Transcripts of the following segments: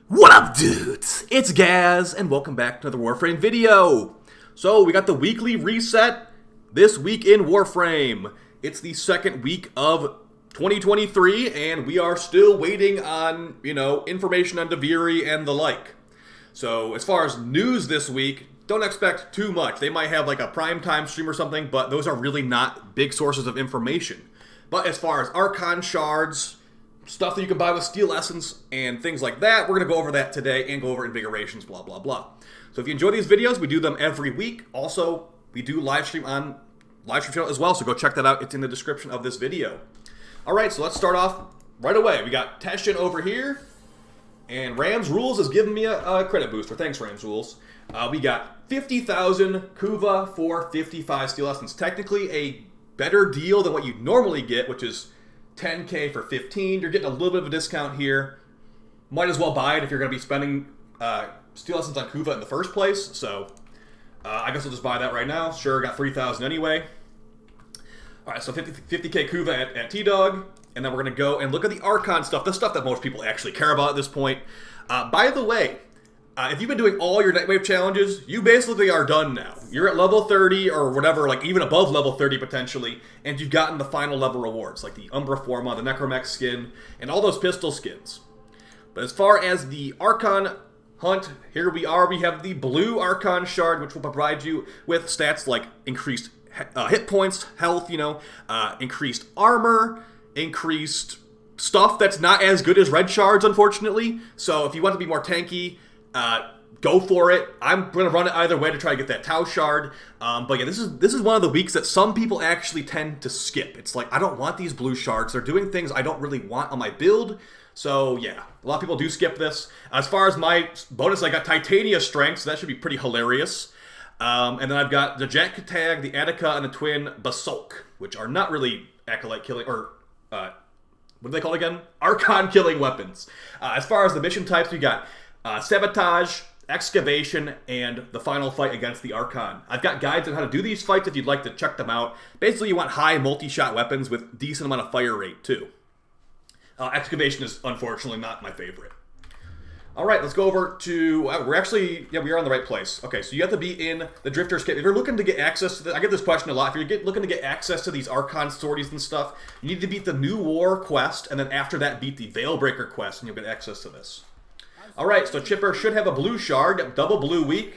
What up, dudes? It's Gaz, and welcome back to another Warframe video. So, we got the weekly reset this week in Warframe. It's the second week of 2023, and we are still waiting on, information on Deviri and the like. So, as far as news this week, don't expect too much. They might have like a primetime stream or something, but those are really not big sources of information. But as far as Archon shards, stuff that you can buy with Steel Essence, and things like that, we're going to go over that today and go over Invigorations, blah, blah, blah. So if you enjoy these videos, we do them every week. Also, we do live stream on livestream channel as well, so go check that out. It's in the description of this video. All right, so let's start off right away. We got Teshin over here, and Rams Rules is giving me a credit booster. Thanks, Rams Rules. We got 50,000 Kuva for 55 Steel Essence. Technically a better deal than what you normally get, which is 10k for 15. You're getting a little bit of a discount here. Might as well buy it if you're going to be spending Steel Essence on Kuva in the first place. So I guess I'll just buy that right now. Sure, got 3,000 anyway. All right, so 50k Kuva at T-Dog. And then we're going to go and look at the Archon stuff, the stuff that most people actually care about at this point. By the way, if you've been doing all your Nightwave challenges, you basically are done now. You're at level 30 or whatever, like even above level 30 potentially, and you've gotten the final level rewards, like the Umbra Forma, the Necromech skin, and all those pistol skins. But as far as the Archon Hunt, here we are. We have the blue Archon shard, which will provide you with stats like increased hit points, health, increased armor, increased stuff that's not as good as red shards, unfortunately. So if you want to be more tanky, go for it. I'm going to run it either way to try to get that Tau shard. But yeah, this is one of the weeks that some people actually tend to skip. It's like, I don't want these blue shards. They're doing things I don't really want on my build. So yeah, a lot of people do skip this. As far as my bonus, I got Titania strength, so that should be pretty hilarious. And then I've got the Jack Tag, the Attica, and the Twin Basalt, which are not really Acolyte killing, or what do they call it again? Archon killing weapons. As far as the mission types, we got Sabotage, Excavation, and the final fight against the Archon. I've got guides on how to do these fights if you'd like to check them out. Basically, you want high multi-shot weapons with decent amount of fire rate, too. Excavation is unfortunately not my favorite. Alright, let's go over to... we are on the right place. Okay, so you have to be in the Drifter's Cave. If you're looking to get access to this, I get this question a lot. If you're looking to get access to these Archon sorties and stuff, you need to beat the New War quest, and then after that, beat the Veilbreaker quest, and you'll get access to this. Alright, so Chipper should have a blue shard, double blue week.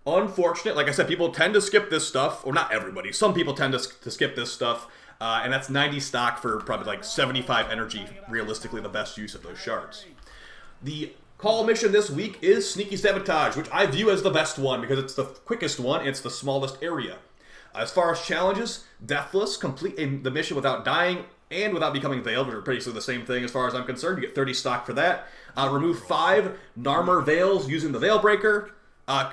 Unfortunate, like I said, people tend to skip this stuff. Or not everybody, some people tend to skip this stuff. And that's 90 stock for probably like 75 energy, realistically the best use of those shards. The call mission this week is Sneaky Sabotage, which I view as the best one because it's the quickest one and it's the smallest area. As far as challenges, Deathless, complete the mission without dying and without becoming veiled, which are pretty the same thing as far as I'm concerned. You get 30 stock for that. Remove 5 Narmer Veils using the Veilbreaker.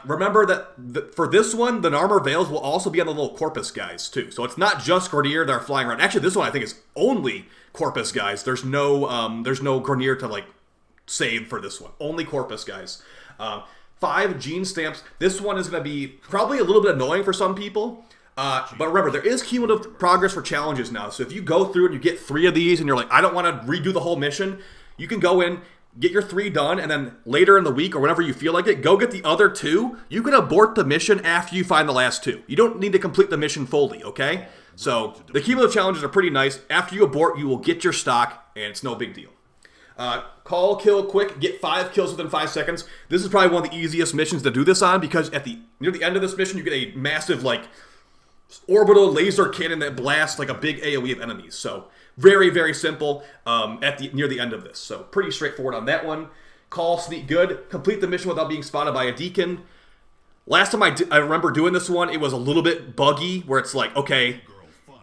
Remember that for this one, the Narmer Veils will also be on the little Corpus guys, too. So it's not just Grenier that are flying around. Actually, this one I think is only Corpus guys. There's no Grenier to, like, save for this one. Only Corpus guys. 5 Gene Stamps. This one is going to be probably a little bit annoying for some people. But remember, there is cumulative progress for challenges now. So if you go through and you get 3 of these and you're like, I don't want to redo the whole mission, you can go in, get your 3 done, and then later in the week or whenever you feel like it, go get the other 2. You can abort the mission after you find the last 2. You don't need to complete the mission fully, okay? So the cumulative challenges are pretty nice. After you abort, you will get your stock, and it's no big deal. Call, kill, quick, get 5 kills within 5 seconds. This is probably one of the easiest missions to do this on because near the end of this mission, you get a massive, like, orbital laser cannon that blasts like a big AoE of enemies. So very, very simple near the end of this. So pretty straightforward on that one. Call, sneak, good. Complete the mission without being spotted by a deacon. Last time I remember doing this one, it was a little bit buggy where it's like, okay,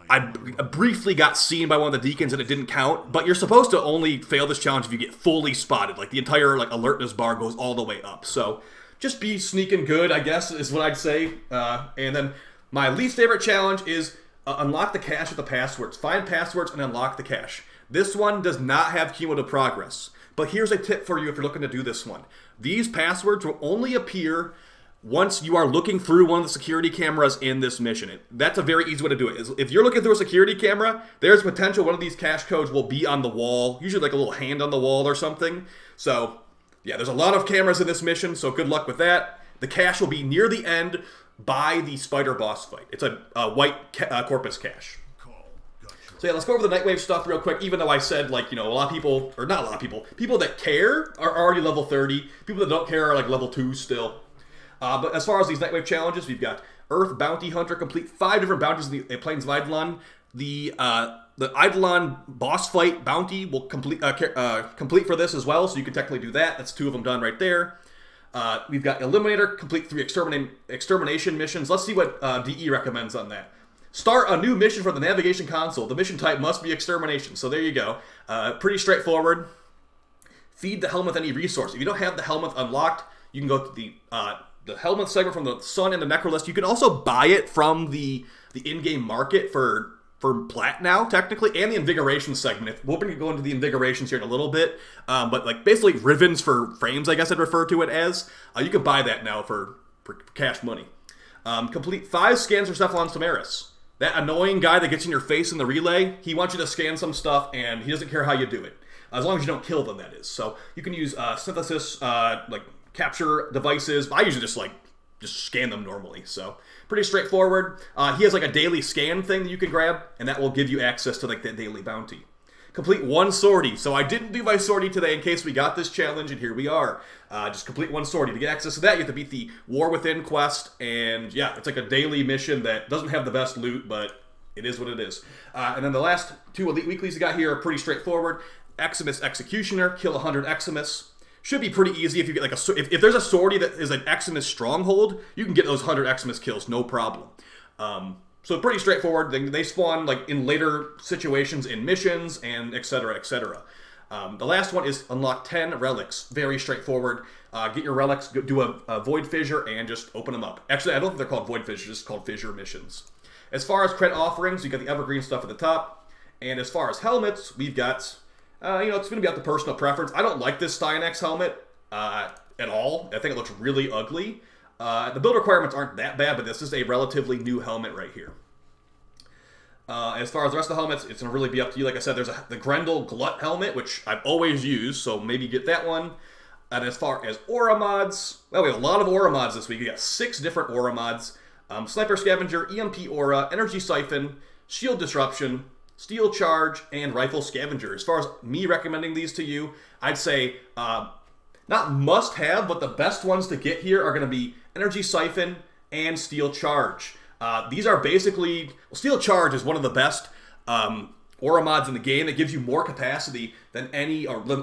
I briefly got seen by one of the deacons and it didn't count, but you're supposed to only fail this challenge if you get fully spotted. Like the entire alertness bar goes all the way up. So just be sneaking good, I guess, is what I'd say. And then my least favorite challenge is unlock the cache with the passwords. Find passwords and unlock the cache. This one does not have cumulative progress. But here's a tip for you if you're looking to do this one. These passwords will only appear once you are looking through one of the security cameras in this mission. That's a very easy way to do it. If you're looking through a security camera, there's potential one of these cache codes will be on the wall, usually like a little hand on the wall or something. So Yeah, there's a lot of cameras in this mission, so good luck with that. The cache will be near the end by the spider boss fight. It's a white corpus cache. So yeah, let's go over the Nightwave stuff real quick, even though I said, like, you know, a lot of people, or not a lot of people, people that care are already level 30. People that don't care are like level 2 still. But as far as these Nightwave challenges, we've got Earth Bounty Hunter, complete 5 different bounties in the Plains of Eidolon. The Eidolon boss fight bounty will complete for this as well, so you can technically do that. That's 2 of them done right there. We've got Eliminator, complete 3 extermination missions. Let's see what DE recommends on that. Start a new mission for the navigation console. The mission type must be extermination. So there you go. Pretty straightforward. Feed the helmet any resource. If you don't have the helmet unlocked, you can go to the helmet segment from the Sun and the Necrolist. You can also buy it from the in-game market for plat now, technically, and the Invigorations segment. We're going to go into the Invigorations here in a little bit, but like basically Rivens for frames, I guess I'd refer to it as. You can buy that now for cash money. Complete 5 scans for Cephalon Samaris. That annoying guy that gets in your face in the relay, he wants you to scan some stuff, and he doesn't care how you do it. As long as you don't kill them, that is. So you can use synthesis, like capture devices. I usually just scan them normally. So pretty straightforward. He has like a daily scan thing that you can grab, and that will give you access to like that daily bounty. Complete 1 sortie. So I didn't do my sortie today in case we got this challenge, and here we are. Just complete 1 sortie. To get access to that, you have to beat the War Within quest, and yeah, it's like a daily mission that doesn't have the best loot, but it is what it is. And then the last 2 Elite Weeklies we got here are pretty straightforward. Eximus Executioner, kill 100 Eximus. Should be pretty easy if you get like if there's a sortie that is an Eximus stronghold, you can get those 100 Eximus kills, no problem. So pretty straightforward. They spawn like in later situations in missions and etc. etc. The last one is unlock 10 relics. Very straightforward. Get your relics, do a void fissure, and just open them up. Actually, I don't think they're called void fissures, just called fissure missions. As far as credit offerings, you got the evergreen stuff at the top. And as far as helmets, we've got, it's going to be up to personal preference. I don't like this Stynex helmet at all. I think it looks really ugly. The build requirements aren't that bad, but this is a relatively new helmet right here. As far as the rest of the helmets, it's going to really be up to you. Like I said, there's the Grendel Glut helmet, which I've always used, so maybe get that one. And as far as aura mods, well, we have a lot of aura mods this week. We got 6 different aura mods. Sniper Scavenger, EMP Aura, Energy Siphon, Shield Disruption, Steel Charge, and Rifle Scavenger. As far as me recommending these to you, I'd say not must-have, but the best ones to get here are going to be Energy Siphon and Steel Charge. These are basically... Steel Charge is one of the best aura mods in the game. It gives you more capacity than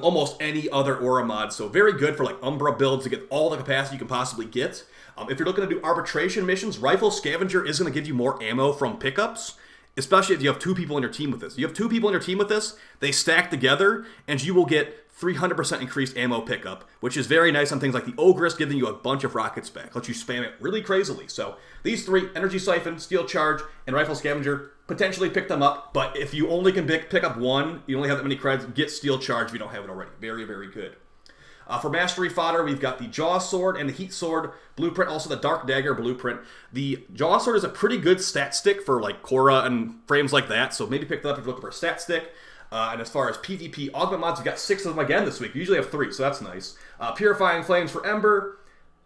almost any other aura mod. So very good for like Umbra builds to get all the capacity you can possibly get. If you're looking to do arbitration missions, Rifle Scavenger is going to give you more ammo from pickups, especially if you have 2 people in your team with this. If you have 2 people in your team with this, they stack together, and you will get 300% increased ammo pickup, which is very nice on things like the Ogress, giving you a bunch of rockets back. Lets you spam it really crazily. So these 3, Energy Siphon, Steel Charge, and Rifle Scavenger, potentially pick them up. But if you only can pick up 1, you only have that many creds, get Steel Charge if you don't have it already. Very, very good. For Mastery Fodder, we've got the Jaw Sword and the Heat Sword blueprint, also the Dark Dagger blueprint. The Jaw Sword is a pretty good stat stick for like Korra and frames like that, so maybe pick that up if you're looking for a stat stick. And as far as PvP augment mods, we've got 6 of them again this week. We usually have 3, so that's nice. Purifying Flames for Ember,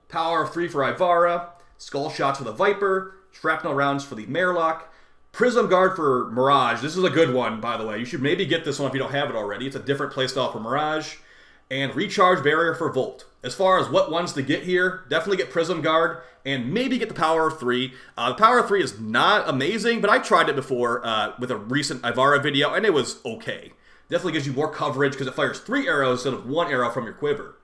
Power of 3 for Ivara, Skull Shots for the Viper, Shrapnel Rounds for the Merlock, Prism Guard for Mirage. This is a good one, by the way. You should maybe get this one if you don't have it already. It's a different playstyle for Mirage. And Recharge Barrier for Volt. As far as what ones to get here, definitely get Prism Guard, and maybe get the Power of 3. The Power of 3 is not amazing, but I tried it before with a recent Ivara video, and it was okay. Definitely gives you more coverage because it fires 3 arrows instead of 1 arrow from your quiver.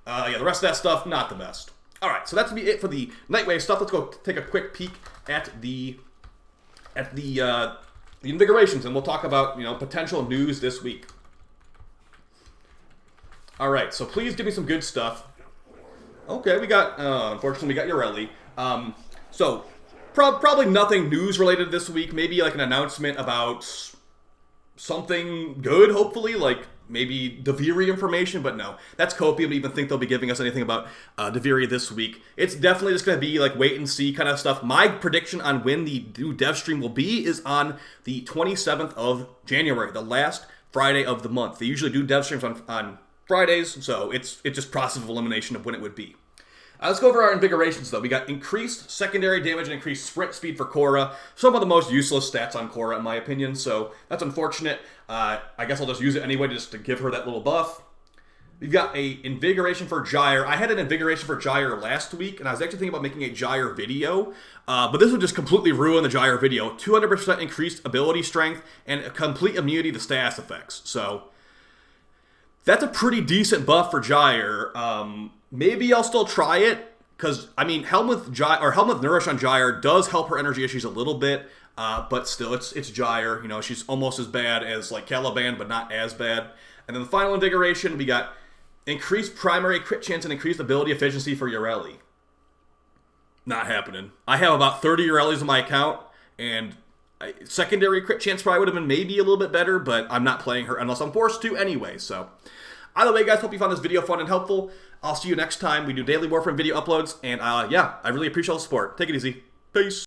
The rest of that stuff, not the best. Alright, so that's going to be it for the Nightwave stuff. Let's go take a quick peek at the Invigorations, and we'll talk about potential news this week. Alright, so please give me some good stuff. Okay, we got, unfortunately, we got Yoreli. So, probably nothing news-related this week. Maybe, like, an announcement about something good, hopefully. Like, maybe Deviri information, but no. That's Copium. I don't even think they'll be giving us anything about Deviri this week. It's definitely just going to be, like, wait-and-see kind of stuff. My prediction on when the new dev stream will be is on the 27th of January, the last Friday of the month. They usually do dev streams on Fridays, so it's just process of elimination of when it would be. Let's go over our Invigorations, though. We got increased secondary damage and increased sprint speed for Cora. Some of the most useless stats on Cora, in my opinion, so that's unfortunate. I guess I'll just use it anyway just to give her that little buff. We've got a Invigoration for Gyre. I had an Invigoration for Gyre last week, and I was actually thinking about making a Gyre video, but this would just completely ruin the Gyre video. 200% increased ability strength and a complete immunity to status effects, so that's a pretty decent buff for Gyre. Maybe I'll still try it, because, I mean, Helmuth Nourish on Gyre does help her energy issues a little bit, but still, it's Gyre. You know, she's almost as bad as, like, Caliban, but not as bad. And then the final Invigoration, we got increased primary crit chance and increased ability efficiency for Ureli. Not happening. I have about 30 Urelis in my account, and secondary crit chance probably would have been maybe a little bit better, but I'm not playing her unless I'm forced to anyway, so. Either way, guys, hope you found this video fun and helpful. I'll see you next time. We do daily Warframe video uploads, and yeah, I really appreciate all the support. Take it easy. Peace.